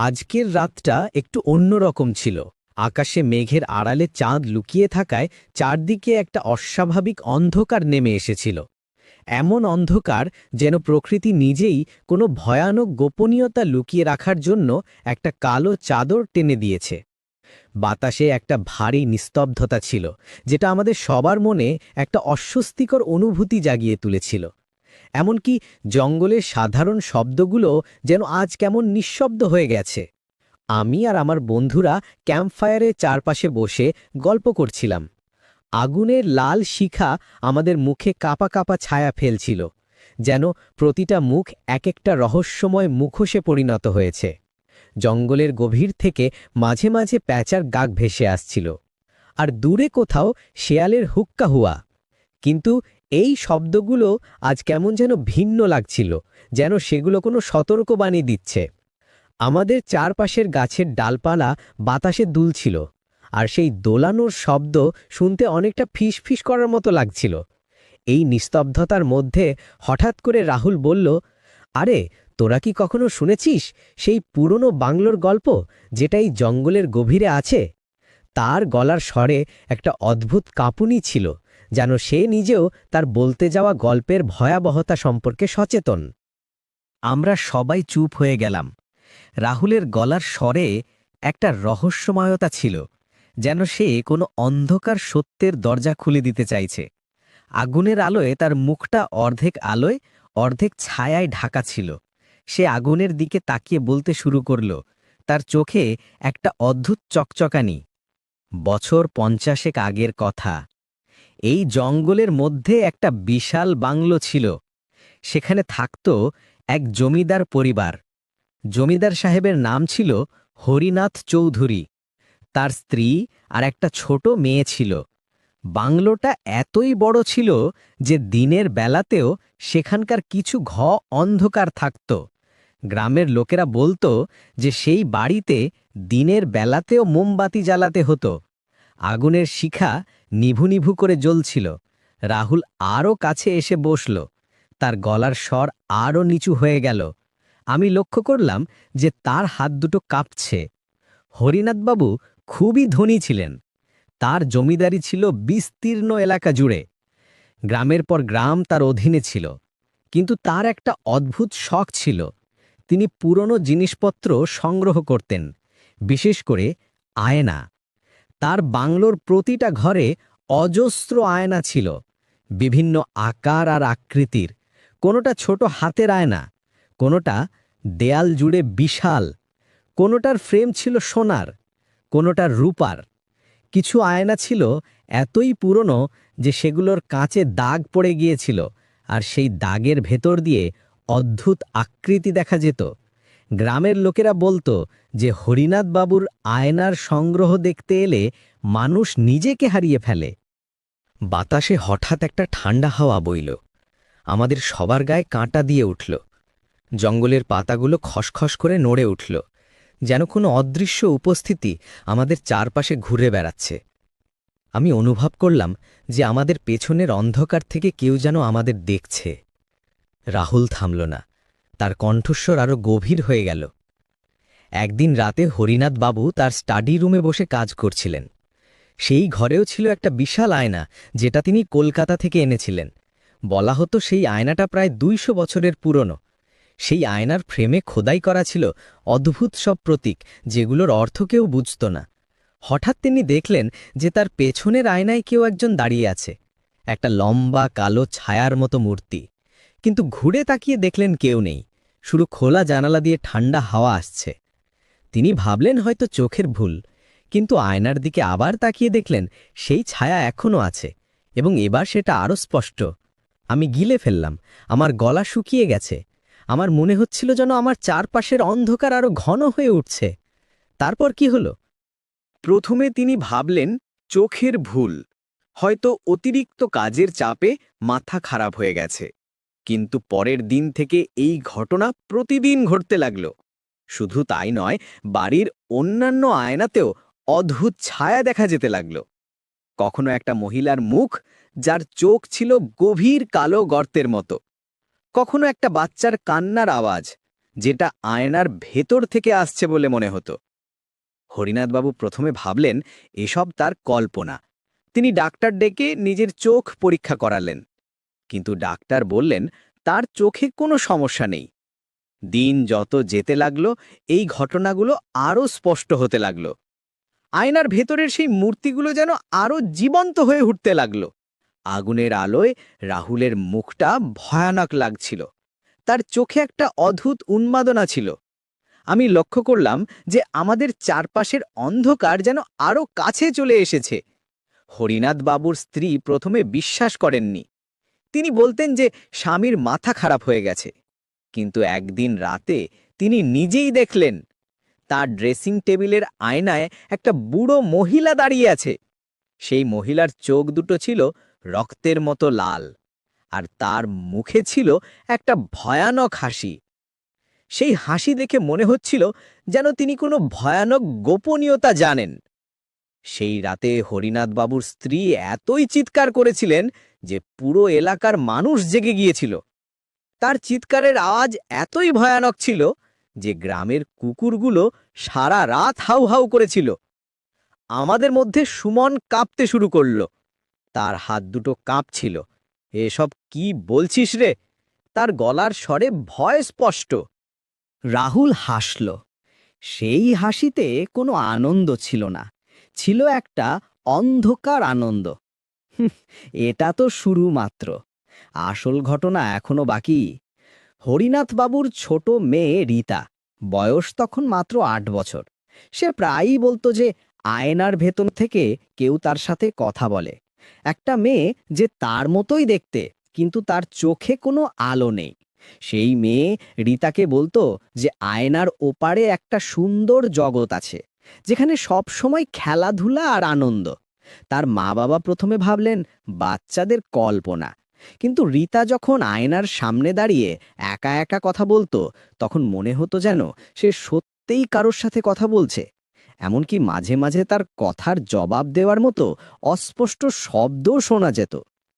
আজকের রাতটা একটু অন্যরকম ছিল। আকাশে মেঘের আড়ালে চাঁদ লুকিয়ে থাকায় চারদিকে একটা অস্বাভাবিক অন্ধকার নেমে এসেছিল। এমন অন্ধকার যেন প্রকৃতি নিজেই কোনো ভয়ানক গোপনীয়তা লুকিয়ে রাখার জন্য একটা কালো চাদর টেনে দিয়েছে। বাতাসে একটা ভারী নিস্তব্ধতা ছিল, যেটা আমাদের সবার মনে একটা অস্বস্তিকর অনুভূতি জাগিয়ে তুলেছিল। এমনকি জঙ্গলের সাধারণ শব্দগুলো যেন আজ কেমন নিঃশব্দ হয়ে গেছে। আমি আর আমার বন্ধুরা ক্যাম্পফায়ারের চারপাশে বসে গল্প করছিলাম। আগুনের লাল শিখা আমাদের মুখে কাপা কাপা ছায়া ফেলছিল, যেন প্রতিটা মুখ এক একটা রহস্যময় মুখোশে পরিণত হয়েছে। জঙ্গলের গভীর থেকে মাঝে মাঝে প্যাঁচার গাক ভেসে আসছিল, আর দূরে কোথাও শেয়ালের হুক্কা হুয়া। কিন্তু এই শব্দগুলো আজ কেমন যেন ভিন্ন লাগছিল, যেন সেগুলো কোনো সতর্কবাণী দিচ্ছে। আমাদের চারপাশের গাছের ডালপালা বাতাসে দুলছিল, আর সেই দোলানোর শব্দ শুনতে অনেকটা ফিসফিস করার মতো লাগছিল। এই নিস্তব্ধতার মধ্যে হঠাৎ করে রাহুল বলল, আরে তোরা কি কখনো শুনেছিস সেই পুরনো বাংলোর গল্প, যেটা এই জঙ্গলের গভীরে আছে? তার গলার স্বরে একটা অদ্ভুত কাঁপুনি ছিল, যেন সে নিজেও তার বলতে যাওয়া গল্পের ভয়াবহতা সম্পর্কে সচেতন। আমরা সবাই চুপ হয়ে গেলাম। রাহুলের গলার স্বরে একটা রহস্যময়তা ছিল, যেন সে কোনো অন্ধকার সত্যের দরজা খুলে দিতে চাইছে। আগুনের আলোয় তার মুখটা অর্ধেক আলোয় অর্ধেক ছায়ায় ঢাকা ছিল। সে আগুনের দিকে তাকিয়ে বলতে শুরু করল, তার চোখে একটা অদ্ভুত চকচকানি। বছর 50 আগের কথা। এই জঙ্গলের মধ্যে একটা বিশাল বাংলো ছিল। সেখানে থাকত এক জমিদার পরিবার। জমিদার সাহেবের নাম ছিল হরিনাথ চৌধুরী। তার স্ত্রী আর একটা ছোট মেয়ে ছিল। বাংলোটা এতই বড় ছিল যে দিনের বেলাতেও সেখানকার কিছু অন্ধকার থাকত। গ্রামের লোকেরা বলতো যে সেই বাড়িতে দিনের বেলাতেও মোমবাতি জ্বালাতে হতো। আগুনের শিখা নিভু নিভু করে জ্বলছিল। রাহুল আরও কাছে এসে বসল। তার গলার স্বর আরও নিচু হয়ে গেল। আমি লক্ষ্য করলাম যে তার হাত দুটো কাঁপছে। হরিনাথবাবু খুবই ধনী ছিলেন। তার জমিদারি ছিল বিস্তীর্ণ এলাকা জুড়ে। গ্রামের পর গ্রাম তার অধীনে ছিল। কিন্তু তার একটা অদ্ভুত শখ ছিল। তিনি পুরনো জিনিসপত্র সংগ্রহ করতেন, বিশেষ করে আয়না। তার বাংলোর প্রতিটা ঘরে অজস্র আয়না ছিল, বিভিন্ন আকার আর আকৃতির। কোনোটা ছোট হাতের আয়না, কোনোটা দেয়াল জুড়ে বিশাল, কোনোটার ফ্রেম ছিল সোনার, কোনোটার রূপার। কিছু আয়না ছিল এতই পুরনো যে সেগুলোর কাঁচে দাগ পড়ে গিয়েছিল, আর সেই দাগের ভেতর দিয়ে অদ্ভুত আকৃতি দেখা যেত। গ্রামের লোকেরা বলতো যে হরিনাথ বাবুর আয়নার সংগ্রহ দেখতে এলে মানুষ নিজেকে হারিয়ে ফেলে। বাতাসে হঠাৎ একটা ঠান্ডা হাওয়া বইল। আমাদের সবার গায়ে কাঁটা দিয়ে উঠল। জঙ্গলের পাতাগুলো খসখস করে নড়ে উঠল, যেন কোনো অদৃশ্য উপস্থিতি আমাদের চারপাশে ঘুরে বেড়াচ্ছে। আমি অনুভব করলাম যে আমাদের পেছনের অন্ধকার থেকে কেউ যেন আমাদের দেখছে। রাহুল থামল না। তার কণ্ঠস্বর আরো গভীর হয়ে গেল। একদিন রাতে হরিনাথ বাবু তার স্টাডি রুমে বসে কাজ করছিলেন। সেই ঘরেও ছিল একটা বিশাল আয়না, যেটা তিনি কলকাতা থেকে এনেছিলেন। বলা হতো সেই আয়নাটা প্রায় 200 বছরের পুরনো। সেই আয়নার ফ্রেমে খোদাই করা ছিল অদ্ভুত সব প্রতীক, যেগুলোর অর্থ কেউ বুঝত না। হঠাৎ তিনি দেখলেন যে তার পেছনের আয়নায় কেউ একজন দাঁড়িয়ে আছে, একটা লম্বা কালো ছায়ার মতো মূর্তি। কিন্তু ঘুরে তাকিয়ে দেখলেন কেউ নেই, শুধু খোলা জানালা দিয়ে ঠান্ডা হাওয়া আসছে। তিনি ভাবলেন হয়তো চোখের ভুল, কিন্তু আয়নার দিকে আবার তাকিয়ে দেখলেন সেই ছায়া এখনও আছে, এবং এবার সেটা আরও স্পষ্ট। আমি গিলে ফেললাম। আমার গলা শুকিয়ে গেছে। আমার মনে হচ্ছিল যেন আমার চারপাশের অন্ধকার আরো ঘন হয়ে উঠছে। তারপর কি হলো? প্রথমে তিনি ভাবলেন চোখের ভুল, হয়তো অতিরিক্ত কাজের চাপে মাথা খারাপ হয়ে গেছে। কিন্তু পরের দিন থেকে এই ঘটনা প্রতিদিন ঘটতে লাগল। শুধু তাই নয়, বাড়ির অন্যান্য আয়নাতেও অদ্ভুত ছায়া দেখা যেতে লাগল। কখনো একটা মহিলার মুখ, যার চোখ ছিল গভীর কালো গর্তের মতো। কখনো একটা বাচ্চার কান্নার আওয়াজ, যেটা আয়নার ভেতর থেকে আসছে বলে মনে হতো। হরিনাথবাবু প্রথমে ভাবলেন এসব তার কল্পনা। তিনি ডাক্তার ডেকে নিজের চোখ পরীক্ষা করালেন, কিন্তু ডাক্তার বললেন তার চোখে কোনো সমস্যা নেই। দিন যত যেতে লাগলো এই ঘটনাগুলো আরও স্পষ্ট হতে লাগলো। আয়নার ভেতরের সেই মূর্তিগুলো যেন আরও জীবন্ত হয়ে উঠতে লাগলো। আগুনের আলোয় রাহুলের মুখটা ভয়ানক লাগছিল। তার চোখে একটা অদ্ভুত উন্মাদনা ছিল। আমি লক্ষ্য করলাম যে আমাদের চারপাশের অন্ধকার যেন আরও কাছে চলে এসেছে। হরিনাথ বাবুর স্ত্রী প্রথমে বিশ্বাস করেননি। তিনি বলতেন যে স্বামীর মাথা খারাপ হয়ে গেছে, কিন্তু একদিন রাতে তিনি নিজেই দেখলেন তার ড্রেসিং টেবিলের আয়নায় একটা বুড়ো মহিলা দাঁড়িয়ে আছে। সেই মহিলার চোখ দুটো ছিল রক্তের মতো লাল, আর তার মুখে ছিল একটা ভয়ানক হাসি। সেই হাসি দেখে মনে হচ্ছিল যেন তিনি কোনো ভয়ানক গোপনীয়তা জানেন। সেই রাতে হরিনাথ বাবুর স্ত্রী এতই চিৎকার করেছিলেন যে পুরো এলাকার মানুষ জেগে গিয়েছিল। তার চিৎকারের আওয়াজ এতই ভয়ানক ছিল যে গ্রামের কুকুরগুলো সারা রাত হাউ হাউ করেছিল। আমাদের মধ্যে সুমন কাঁপতে শুরু করল। তার হাত দুটো কাঁপছিল। এসব কি বলছিস রে? তার গলার স্বরে ভয় স্পষ্ট। রাহুল হাসল। সেই হাসিতে কোনো আনন্দ ছিল না, ছিল একটা অন্ধকার আনন্দ। এটা তো শুরু মাত্র, আসল ঘটনা এখনো বাকি। হরিনাথবাবুর ছোট মেয়ে রীতা, বয়স তখন মাত্র ৮ বছর। সে প্রায়ই বলতো যে আয়নার ভেতর থেকে কেউ তার সাথে কথা বলে। একটা মেয়ে যে তার মতোই দেখতে, কিন্তু তার চোখে কোনো আলো নেই। সেই মেয়ে রীতাকে বলতো যে আয়নার ওপারে একটা সুন্দর জগৎ আছে, যেখানে সব সময় খেলাধুলা আর আনন্দ। তার মা বাবা প্রথমে ভাবলেন বাচ্চাদের কল্পনা, কিন্তু রীতা যখন আয়নার সামনে দাঁড়িয়ে একা একা কথা বলতো, তখন মনে হতো যেন সে সত্যিই কারোর সাথে কথা বলছে। এমনকি মাঝে মাঝে তার কথার জবাব দেওয়ার মতো অস্পষ্ট শব্দও শোনা যেত।